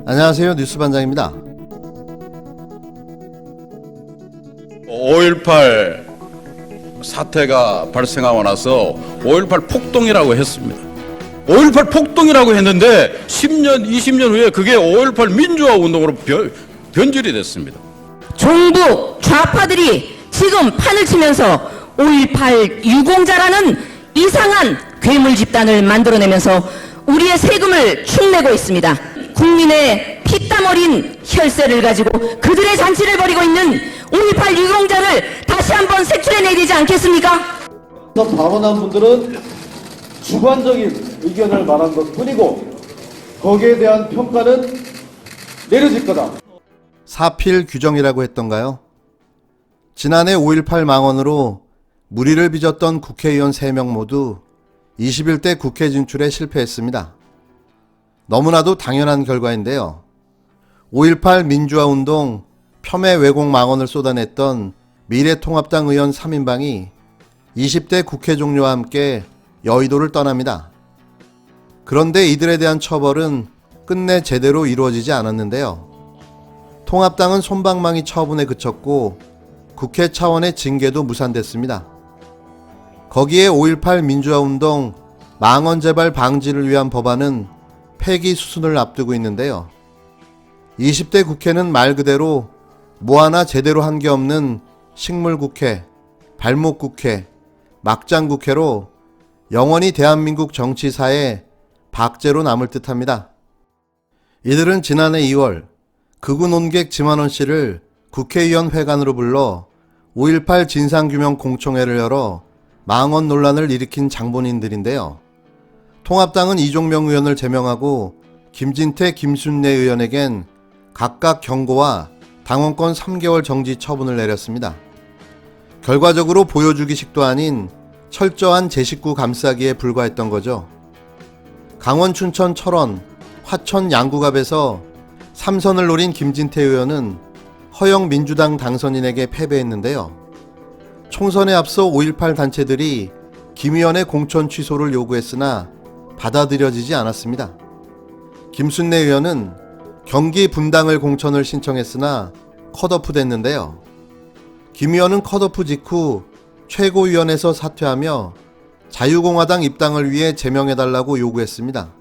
안녕하세요. 뉴스반장입니다. 5.18 사태가 발생하고 나서 5.18 폭동이라고 했습니다. 5.18 폭동이라고 했는데 10년, 20년 후에 그게 5.18 민주화 운동으로 변질이 됐습니다. 종북 좌파들이 지금 판을 치면서 5.18 유공자라는 이상한 괴물 집단을 만들어내면서 우리의 세금을 축내고 있습니다. 국민의 피땀 어린 혈세를 가지고 그들의 잔치를 벌이고 있는 5.18 유공자를 다시 한번 색출해내야 되지 않겠습니까? 발언한 분들은 주관적인 의견을 말한 것뿐이고 거기에 대한 평가는 내려질 거다. 사필 규정이라고 했던가요? 지난해 5.18 망언으로 물의를 빚었던 국회의원 3명 모두 21대 국회 진출에 실패했습니다. 너무나도 당연한 결과인데요. 5.18 민주화운동 폄훼 왜곡 망언을 쏟아냈던 미래통합당 의원 3인방이 20대 국회 종료와 함께 여의도를 떠납니다. 그런데 이들에 대한 처벌은 끝내 제대로 이루어지지 않았는데요. 통합당은 솜방망이 처분에 그쳤고 국회 차원의 징계도 무산됐습니다. 거기에 5.18 민주화운동 망언 재발 방지를 위한 법안은 폐기 수순을 앞두고 있는데요. 20대 국회는 말 그대로 뭐 하나 제대로 한 게 없는 식물국회, 발목국회, 막장국회로 영원히 대한민국 정치사에 박제로 남을 듯합니다. 이들은 지난해 2월 극우 논객 지만원 씨를 국회의원 회관으로 불러 5.18 진상규명 공청회를 열어 망언 논란을 일으킨 장본인들인데요. 통합당은 이종명 의원을 제명하고 김진태, 김순례 의원에겐 각각 경고와 당원권 3개월 정지 처분을 내렸습니다. 결과적으로 보여주기식도 아닌 철저한 제 식구 감싸기에 불과했던 거죠. 강원, 춘천, 철원, 화천, 양구갑에서 3선을 노린 김진태 의원은 허영 민주당 당선인에게 패배했는데요. 총선에 앞서 5.18 단체들이 김 의원의 공천 취소를 요구했으나 받아들여지지 않았습니다. 김순례 의원은 경기 분당을 공천을 신청했으나 컷오프 됐는데요. 김 의원은 컷오프 직후 최고위원회에서 사퇴하며 자유공화당 입당을 위해 제명해달라고 요구했습니다.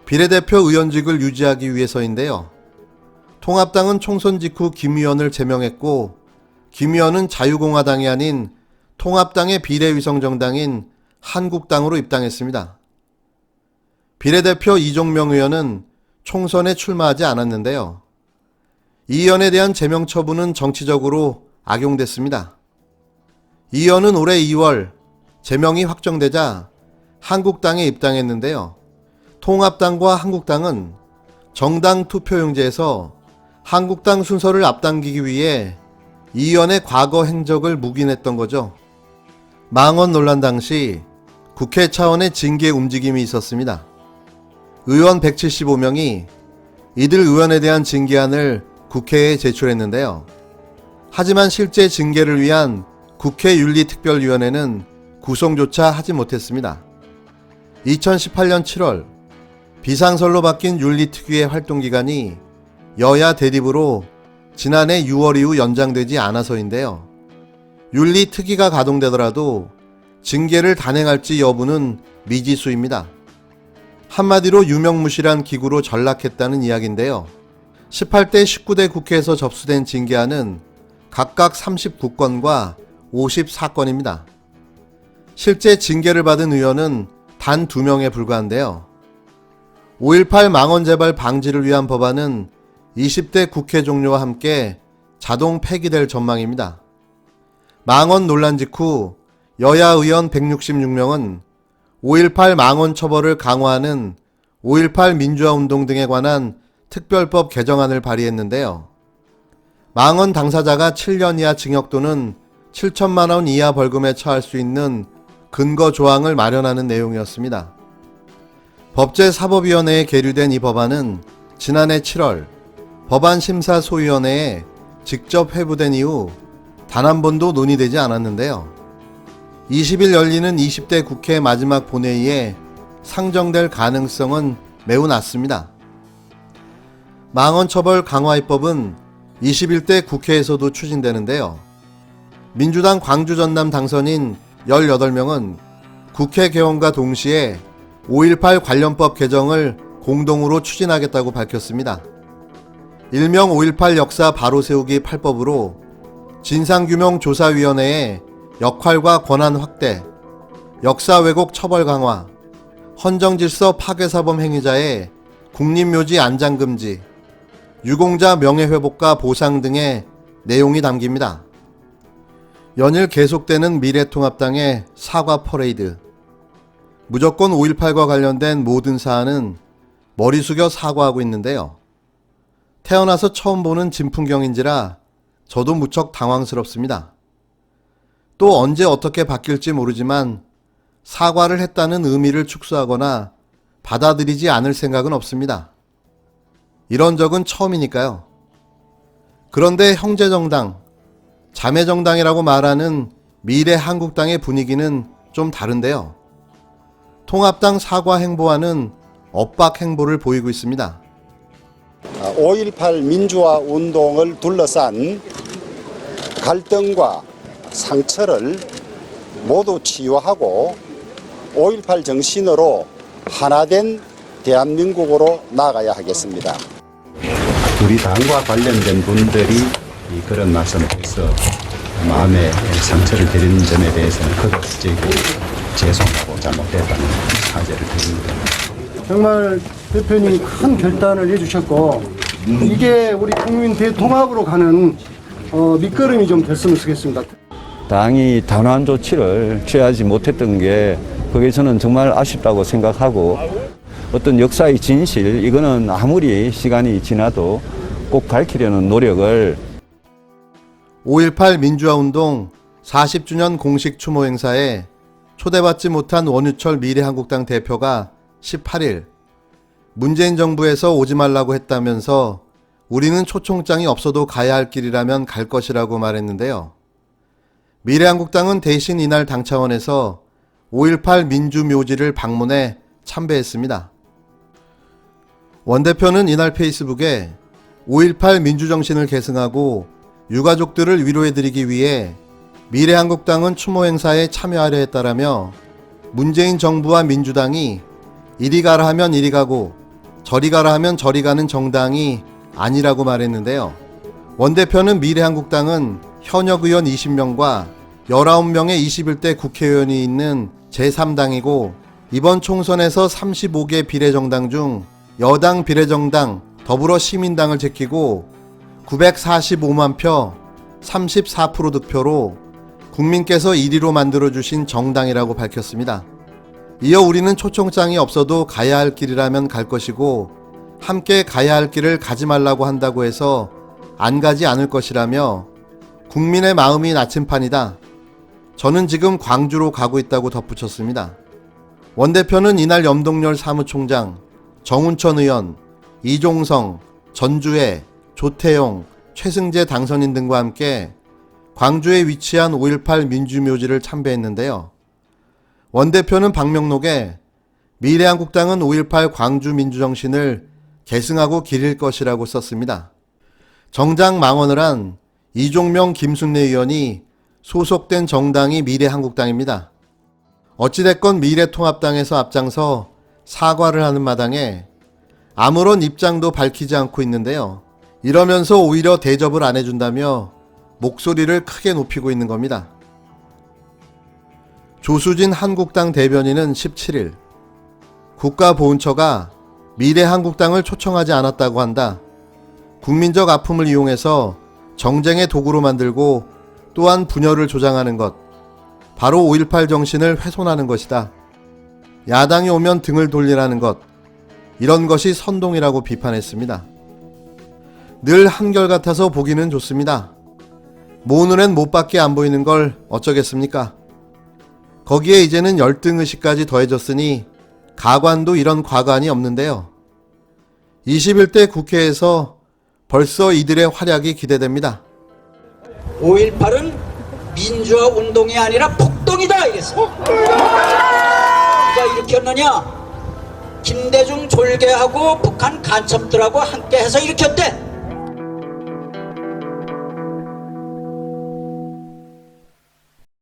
비례대표 의원직을 유지하기 위해서인데요. 통합당은 총선 직후 김 의원을 제명했고 김 의원은 자유공화당이 아닌 통합당의 비례위성정당인 한국당으로 입당했습니다. 비례대표 이종명 의원은 총선에 출마하지 않았는데요. 이 의원에 대한 제명 처분은 정치적으로 악용됐습니다. 이 의원은 올해 2월 제명이 확정되자 한국당에 입당했는데요. 통합당과 한국당은 정당 투표용지에서 한국당 순서를 앞당기기 위해 이 의원의 과거 행적을 묵인했던 거죠. 망언 논란 당시 국회 차원의 징계 움직임이 있었습니다. 의원 175명이 이들 의원에 대한 징계안을 국회에 제출했는데요. 하지만 실제 징계를 위한 국회 윤리특별위원회는 구성조차 하지 못했습니다. 2018년 7월 비상설로 바뀐 윤리특위의 활동기간이 여야 대립으로 지난해 6월 이후 연장되지 않아서인데요. 윤리특위가 가동되더라도 징계를 단행할지 여부는 미지수입니다. 한마디로 유명무실한 기구로 전락했다는 이야기인데요. 18대 19대 국회에서 접수된 징계안은 각각 39건과 54건입니다. 실제 징계를 받은 의원은 단 2명에 불과한데요. 5.18 망언 재발 방지를 위한 법안은 20대 국회 종료와 함께 자동 폐기될 전망입니다. 망언 논란 직후 여야 의원 166명은 5.18 망언 처벌을 강화하는 5.18 민주화운동 등에 관한 특별법 개정안을 발의했는데요. 망언 당사자가 7년 이하 징역 또는 7천만 원 이하 벌금에 처할 수 있는 근거 조항을 마련하는 내용이었습니다. 법제사법위원회에 계류된 이 법안은 지난해 7월 법안심사소위원회에 직접 회부된 이후 단 한 번도 논의되지 않았는데요. 20일 열리는 20대 국회 마지막 본회의에 상정될 가능성은 매우 낮습니다. 망언처벌 강화 입법은 21대 국회에서도 추진되는데요. 민주당 광주 전남 당선인 18명은 국회 개원과 동시에 5.18 관련법 개정을 공동으로 추진하겠다고 밝혔습니다. 일명 5.18 역사 바로 세우기 8법으로 진상규명조사위원회의 역할과 권한 확대, 역사 왜곡 처벌 강화, 헌정질서 파괴사범 행위자의 국립묘지 안장금지, 유공자 명예회복과 보상 등의 내용이 담깁니다. 연일 계속되는 미래통합당의 사과 퍼레이드. 무조건 5.18과 관련된 모든 사안은 머리 숙여 사과하고 있는데요. 태어나서 처음 보는 진풍경인지라 저도 무척 당황스럽습니다. 또 언제 어떻게 바뀔지 모르지만 사과를 했다는 의미를 축소하거나 받아들이지 않을 생각은 없습니다. 이런 적은 처음이니까요. 그런데 형제정당, 자매정당이라고 말하는 미래한국당의 분위기는 좀 다른데요. 통합당 사과 행보와는 엇박 행보를 보이고 있습니다. 5.18 민주화 운동을 둘러싼 갈등과 상처를 모두 치유하고 5.18 정신으로 하나된 대한민국으로 나아가야 하겠습니다. 우리 당과 관련된 분들이 그런 말씀에서 마음의 상처를 드리는 점에 대해서는 거듭되고 죄송하고 잘못됐다는 사죄를 드립니다. 정말 대표님이 큰 결단을 해주셨고 이게 우리 국민 대통합으로 가는 밑거름이 좀 됐으면 좋겠습니다. 당이 단호한 조치를 취하지 못했던 게 그게 저는 정말 아쉽다고 생각하고 어떤 역사의 진실 이거는 아무리 시간이 지나도 꼭 밝히려는 노력을 5.18 민주화운동 40주년 공식 추모 행사에 초대받지 못한 원유철 미래한국당 대표가 18일 문재인 정부에서 오지 말라고 했다면서 우리는 초청장이 없어도 가야 할 길이라면 갈 것이라고 말했는데요. 미래한국당은 대신 이날 당 차원에서 5.18 민주묘지를 방문해 참배했습니다. 원 대표는 이날 페이스북에 5.18 민주정신을 계승하고 유가족들을 위로해드리기 위해 미래한국당은 추모 행사에 참여하려 했다라며 문재인 정부와 민주당이 이리 가라 하면 이리 가고 저리 가라 하면 저리 가는 정당이 아니라고 말했는데요. 원 대표는 미래한국당은 현역 의원 20명과 19명의 21대 국회의원이 있는 제3당이고 이번 총선에서 35개 비례정당 중 여당 비례정당 더불어시민당을 제끼고 945만 표 34% 득표로 국민께서 1위로 만들어주신 정당이라고 밝혔습니다. 이어 우리는 초청장이 없어도 가야 할 길이라면 갈 것이고 함께 가야 할 길을 가지 말라고 한다고 해서 안 가지 않을 것이라며 국민의 마음이 나침판이다. 저는 지금 광주로 가고 있다고 덧붙였습니다. 원 대표는 이날 염동열 사무총장, 정운천 의원, 이종성, 전주혜, 조태용, 최승재 당선인 등과 함께 광주에 위치한 5.18 민주묘지를 참배했는데요. 원 대표는 방명록에 미래한국당은 5.18 광주 민주정신을 계승하고 기릴 것이라고 썼습니다. 정작 망언을 한 이종명 김순례 의원이 소속된 정당이 미래한국당입니다. 어찌됐건 미래통합당에서 앞장서 사과를 하는 마당에 아무런 입장도 밝히지 않고 있는데요. 이러면서 오히려 대접을 안 해준다며 목소리를 크게 높이고 있는 겁니다. 조수진 한국당 대변인은 17일 국가보훈처가 미래한국당을 초청하지 않았다고 한다. 국민적 아픔을 이용해서 정쟁의 도구로 만들고 또한 분열을 조장하는 것, 바로 5.18 정신을 훼손하는 것이다. 야당이 오면 등을 돌리라는 것, 이런 것이 선동이라고 비판했습니다. 늘 한결같아서 보기는 좋습니다. 모 눈엔 못밖에 안 보이는 걸 어쩌겠습니까? 거기에 이제는 열등의식까지 더해졌으니 가관도 이런 과관이 없는데요. 21대 국회에서 벌써 이들의 활약이 기대됩니다. 5.18은 민주화 운동이 아니라 폭동이다 이랬어. 누가 일으켰느냐? 김대중 졸개하고 북한 간첩들하고 함께 해서 일으켰대.